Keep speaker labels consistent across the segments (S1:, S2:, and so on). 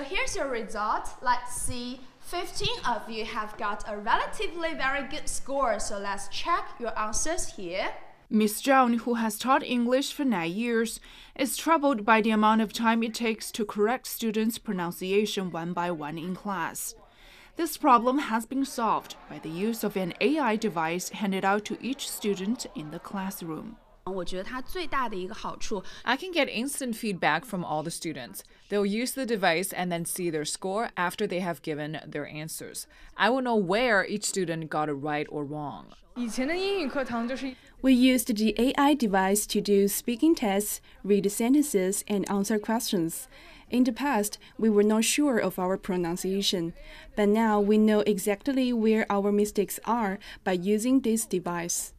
S1: here's your result. Let's see. 15 of you have got a relatively very good score, so let's check your answers here.
S2: Miss Zhang, who has taught English for 9 years, is troubled by the amount of time it takes to correct students' pronunciation one by one in class. This problem has been solved by the use of an AI device handed out to each student in the classroom.
S1: 我觉得它最大的一个好处
S3: I can get instant feedback from all the students. They'll use the device and then see their score after they have given their answers. I will know where each student got it right or wrong.
S4: 以前的英语课堂就是
S5: We used the AI device to do speaking tests, read sentences, and answer questions. In the past, we were not sure of our pronunciation, but now we know exactly where our mistakes are by using this device.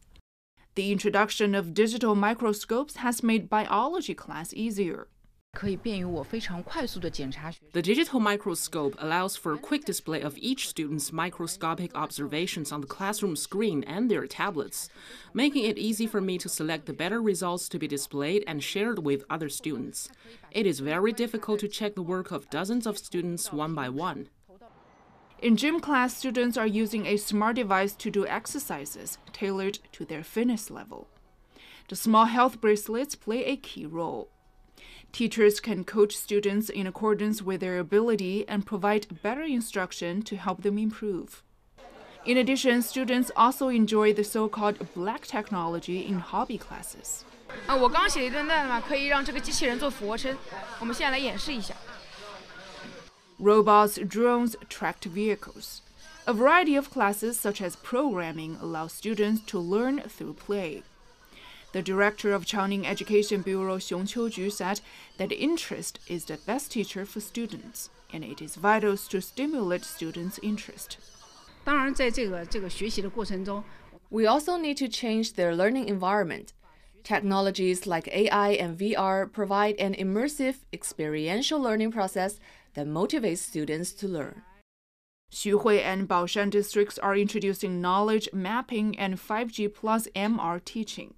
S2: The introduction of digital microscopes has made biology class easier.
S6: 可以便于我非常快速地检查。
S7: The digital microscope allows for a quick display of each student's microscopic observations on the classroom screen and their tablets, making it easy for me to select the better results to be displayed and shared with other students. It is very difficult to check the work of dozens of students one by one.
S2: In gym class, students are using a smart device to do exercises tailored to their fitness level. The small health bracelets play a key role. Teachers can coach students in accordance with their ability and provide better instruction to help them improve. In addition, students also enjoy the so-called black technology in hobby classes.
S4: 我刚写一段代码，可以让这个机器人做俯卧撑。我们现在来演示一下。
S2: Robots, drones, tracked vehicles. A variety of classes such as programming allow students to learn through play. The director of Changning Education Bureau, Xuhui, said that interest is the best teacher for students, and it is vital to stimulate students' interest.
S4: 当然，在这个学习的过程中，
S8: We also need to change their learning environment. Technologies like AI and VR provide an immersive, experiential learning process that motivates students to learn.
S2: Xuhui and Baoshan districts are introducing knowledge mapping and 5G plus MR teaching.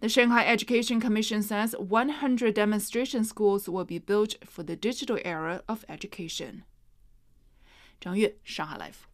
S2: The Shanghai Education Commission says 100 demonstration schools will be built for the digital era of education. 张悦，上海 Life。